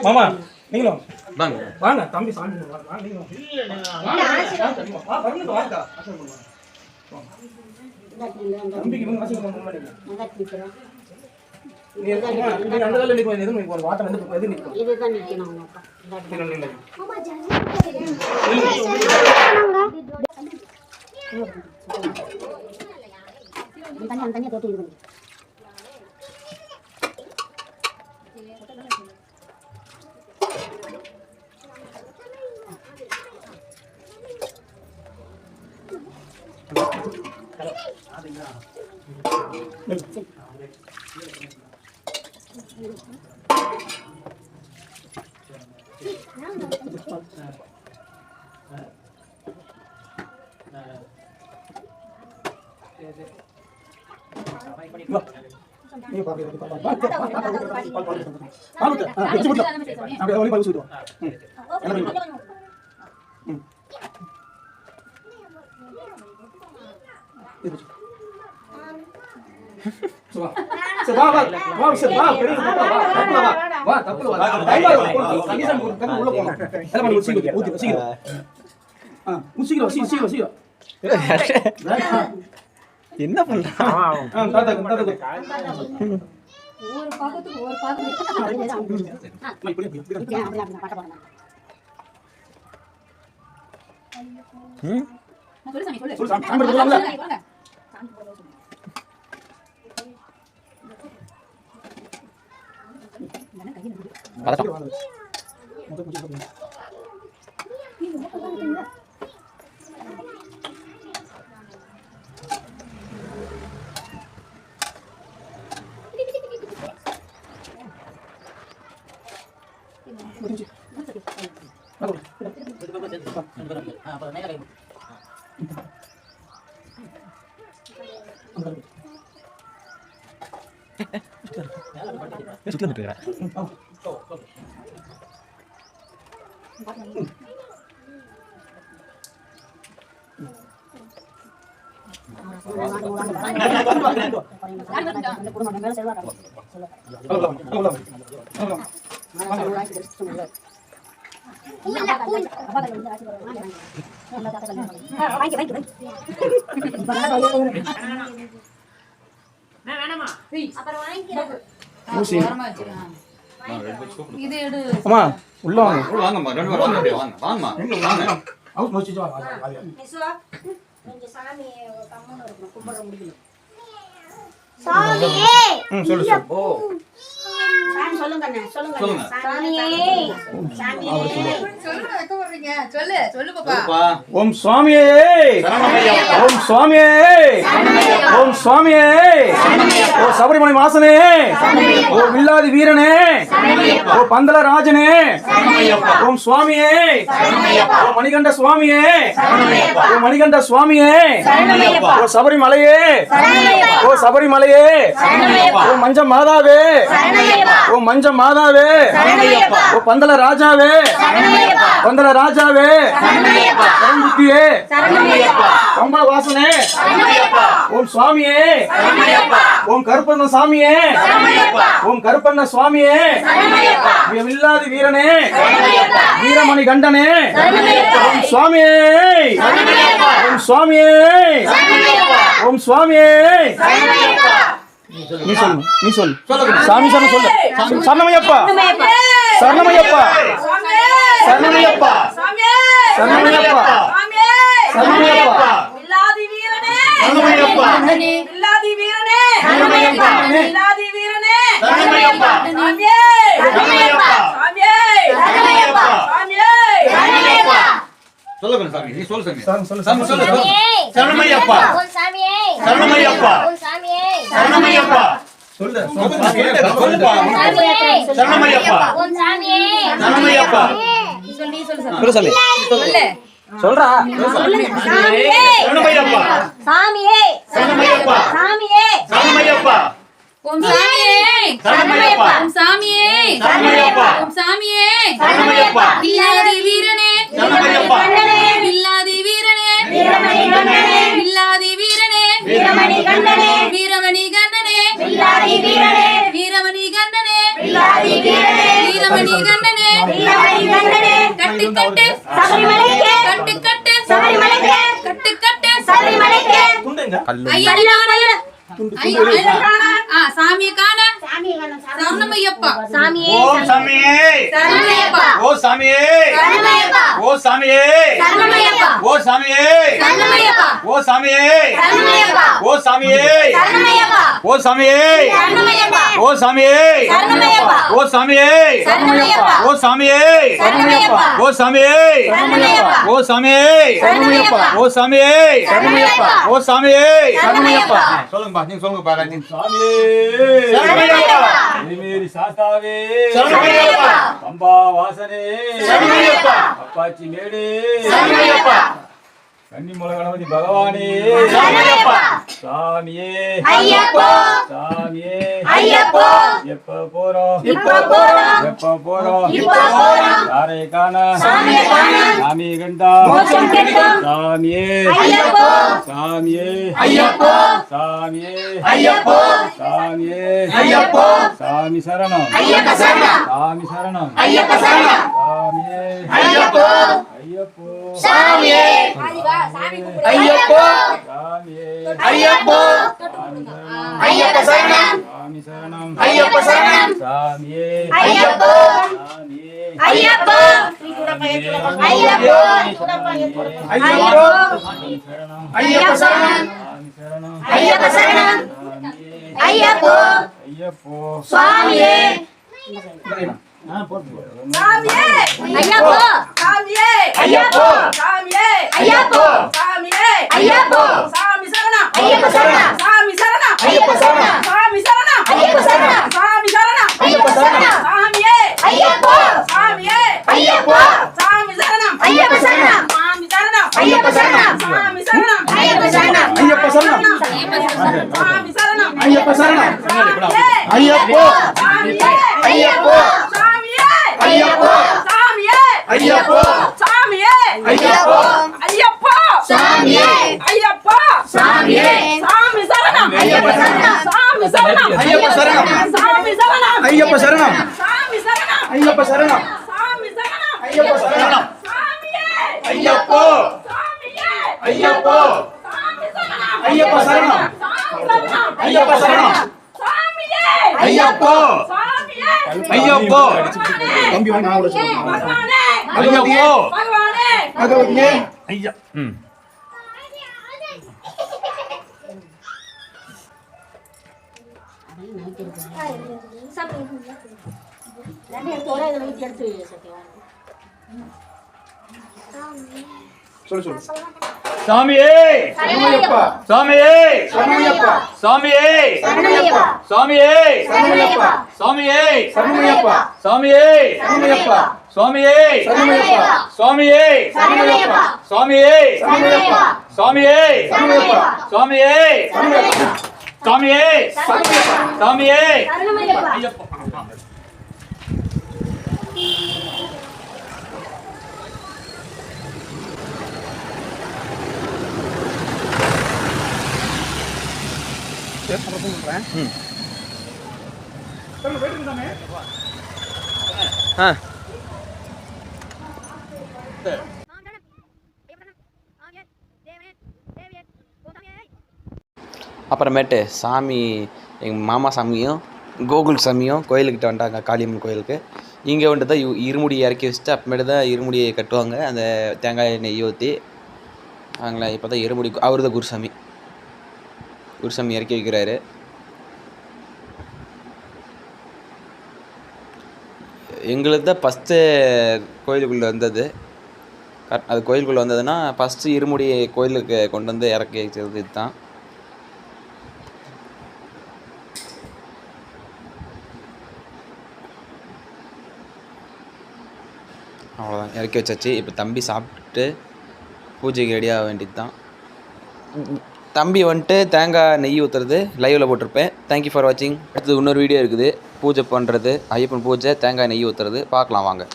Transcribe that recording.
மாமா நீங்களும் வாங்க வாங்க தம்பி சாமி வாங்க நீங்களும் தம்பிக்கு வந்து ஆசீர்வாதம் பண்ண மாட்டீங்க நீ அந்த வேலை நிற்கும் எதுவும் ஒரு வாட்டர் வந்து எது நிற்கும் இதுதான் நிற்கணும் தண்ணியை தொட்டு இது என்ன பண்ற அம்மா உள்ள வாங்க வாங்கம்மா ரெண்டு வாங்க வாங்க வாங்கம்மா எங்க வாங்க ஹவுஸ் மோசிச்சு வாங்க நிசுவா கொஞ்சம் சாமி கம்மன இருக்கும் கும்பிட முடியல சாமியே சொல்லு ஓ சாமி சொல்லுங்க அண்ணா சொல்லுங்க சாமியே சாமியே சொல்லுங்க எங்க வர்றீங்க சொல்லு சொல்லு பாப்பா ஓம் சுவாமியே சரணமையப்பா ஓம் சுவாமியே சரணமையப்பா ஓம் சுவாமியே சரணமையப்பா ஓ சபரிமலை வாசனே சரணமையப்பா ஓ வில்லாதி வீரனே சரணமையப்பா ஓ பந்தல ராஜனே சரணமையப்பா ஓம் சுவாமியே சரணமையப்பா ஓ மணிகண்ட சுவாமியே சரணமையப்பா ஓ மணிகண்ட சுவாமியே சரணமையப்பா ஓ சபரிமலையே சரணமையப்பா ஓ சபரிமலையே சரணமையப்பா ஓ மஞ்ச மாதாவே சரணமையப்பா ஓ மஞ்ச மாதாவே சரணமையப்பா ஓ பந்தல ராஜாவே சரணமையப்பா பந்தல ராஜாவே சரணமையப்பா சரண்முக்தியே சரணமையப்பா கம்பள வாசனே சரணமையப்பா ஓம் சுவாமியே சரணமையப்பா ஓம் கருப்பண்ண சாமியே சரணமையப்பா ஓம் கருப்பண்ண சுவாமியே சரணமையப்பா வில்லாதி வீரனே சரணமையப்பா வீரமணி கண்டனே சரணமையப்பா ஓம் சுவாமியே சரணமையப்பா ஓம் சுவாமியே சரணமையப்பா ஓம் சுவாமியே சரணமையப்பா நீ சொல்லு நீ சொல்லு சாமி சொன்ன சொல்லு சரணமையப்பா சரணமையப்பா சரணமையப்பா சரணமையப்பா சரணமையப்பா வில்லாதி வீரனே சரணமையப்பா வில்லாதி வீரனே சரணமையப்பா வில்லாதி வீரனே சரணமையப்பா சாமியே சரணமையப்பா சாமியே சரணமையப்பா சாமியே சரணமையப்பா சொல்லுங்க சாமி நீ சொல்லு சாமி சாமி சொல்லு சரணமையப்பா ஓம் சாமியே சரணமையப்பா ஓம் சாமியே சரணமையப்பா சொல்லு சொல்லுப்பா சரணமையப்பா ஓம் சாமியே சரணமையப்பா நீ சொல்லு சொல்லு சொல்லு சொல்றா சாமியே சரணமையப்பா சாமியே சரணமையப்பா சாமியே சரணமையப்பா ஓம் சாமியே சரணமையப்பா ஓம் சாமியே சரணமையப்பா ஓம் சாமியே சரணமையப்பா வில்லாதி வீரனே சரணமையப்பா வில்லாதி வீரனே வீரமணி கண்டனே வில்லாதி வீரனே வீரமணி கண்டனே வீரமணி கண்டனே வில்லாதி சாமியை காண சரணமையப்பா சாமியே ஓம் சாமியே சரணமையப்பா ஓ சாமியே சரணமையப்பா ஓ சாமியே சரணமையப்பா ஓ சாமியே சரணமையப்பா ஓ சாமியே சரணமையப்பா ஓ சாமியே சரணமையப்பா ஓ சாமியே சரணமையப்பா ஓ சாமியே சரணமையப்பா ஓ சாமியே சரணமையப்பா ஓ சாமியே சரணமையப்பா ஓ சாமியே சரணமையப்பா ஓ சாமியே சரணமையப்பா ஓ சாமியே சரணமையப்பா ஓ சாமியே சரணமையப்பா சொல்லுங்கப்பா நீங்க சொல்லுங்கப்பா சாமியே சரணமையப்பா மேரி சாஸ்தாவே சரணமையப்பா பம்பா வாசனே சரணமையப்பா அப்பாச்சி மேடு சரணமையப்பா கன்னிமூல கணபதி பகவானே சரணமையப்பா சாமியே ஐயப்பா சாமியே ஐயப்பா எப்ப போறோம் இப்ப போறோம் எப்ப போறோம் இப்ப போறோம் யாரை காண சாமியை காண சாமி கண்டா மோட்சம் கிடைக்கும் சாமியே ஐயப்பா சாமியே ஐயப்பா சாமியே ஐயப்பா சாமியே ஐயப்பா சாமி சரணம் ஐயப்ப சரணம் சாமி சரணம் ஐயப்ப சரணம் சாமியே ஐயப்பா ஐயப்போ சாமியே ஐயப்பா சாமியே ஐயப்பா ஐயப்ப சரணம் சாமி சரணம் ஐயப்ப சரணம் சாமியே ஐயப்பா சாமியே ஐயப்பா ஐயப்பா ஐயப்ப சரணம் சாமி சரணம் ஐயப்ப சரணம் சாமியே ஐயப்போ ஐயப்போ சுவாமியே சாமியே ஐயப்போ சாமியே ஐயப்பா சாமியே ஐயப்போ சாமியே ஐயப்போ சாமி சரணம் ஐயப்ப சரணம் சாமி சரணம் ஐயப்ப சரணம் சாமி சரணம் ஐயப்ப சரணம் சாமி சரணம் ஐயப்ப சரணம் சாமியே ஐயப்போ சாமியே ஐயப்போ சாமி சரணம் ஐயப்ப சரணம் சாமி சரணம் ஐயப்ப சரணம் சாமி சரணம் ஐயப்ப சரணம் ஐயப்ப சரணம் சாமி சரணம் ஐயப்ப சரணம் சாமியே ஐயப்பா சாமியே ஐயப்போ சாமியே ஐயப்பா சாமியே ஐயப்பா சாமியே ஐயப்பா ஐயப்பா சாமியே ஐயப்பா சாமியே சாமி சரணம் ஐயப்ப சரணம் சாமி சரணம் ஐயப்ப சரணம் சாமி சரணம் ஐயப்ப சரணம் சாமி சரணம் ஐயப்ப சரணம் சாமி சரணம் ஐயப்ப சரணம் சாமியே ஐயப்பா சாமியே ஐயப்பா சாமி சரணம் ஐயப்ப சரணம் சாமி சரணம் ஐயப்ப சரணம் சாமியே ஐயப்பா சாமியே ஐயப்பா தம்பி வாங்க நான் சொல்றேன் பகவானே ஐயப்பா பகவானே பகவதியே ஐயா சொல்லு சொல்லு சாமியே சரணமையப்பா சாமியே சரணமையப்பா சாமியே சரணமையப்பா சாமியே சரணமையப்பா சாமியே சரணமையப்பா சாமியே சரணமையப்பா சாமியே சரணமையப்பா சாமியே சரணமையப்பா சாமியே சரணமையப்பா சாமியே சரணமையப்பா சாமியே சரணமையப்பா சாமியே சாமியே ஐயப்பா அப்புறமேட்டு சாமி எங்கள் மாமா சாமியும் கோகுல் சாமியும் கோயிலுக்கிட்ட வந்துட்டாங்க, காளியம்மன் கோயிலுக்கு. இங்கே வந்துட்டு தான் இருமுடி இறக்கி வச்சுட்டு அப்புறமேட்டு தான் இருமுடியை கட்டுவாங்க, அந்த தேங்காய் நெய் ஊற்றி. அவங்கள இப்போ தான் இருமுடி அவர் தான் குருசாமி இறக்கி வைக்கிறாரு. எங்களுக்கு தான் ஃபஸ்ட்டு கோயிலுக்குள்ளே வந்தது. அது கோயிலுக்குள்ளே வந்ததுன்னா ஃபஸ்ட்டு இருமுடி கோயிலுக்கு கொண்டு வந்து இறக்கி வச்சது இதுதான். அவ்வளோதான், இறக்கி வச்சாச்சு. இப்போ தம்பி சாப்பிட்டுட்டு பூஜைக்கு ரெடியாக வேண்டியது தான். தம்பி வந்துட்டு தேங்காய் நெய் ஊற்றுறது லைவில் போட்டிருப்பேன். தேங்க்யூ ஃபார் வாட்சிங். அடுத்தது இன்னொரு வீடியோ இருக்குது, பூஜை பண்ணுறது, ஐயப்பன் பூஜை, தேங்காய் நெய் ஊற்றுறது. பார்க்கலாம் வாங்க.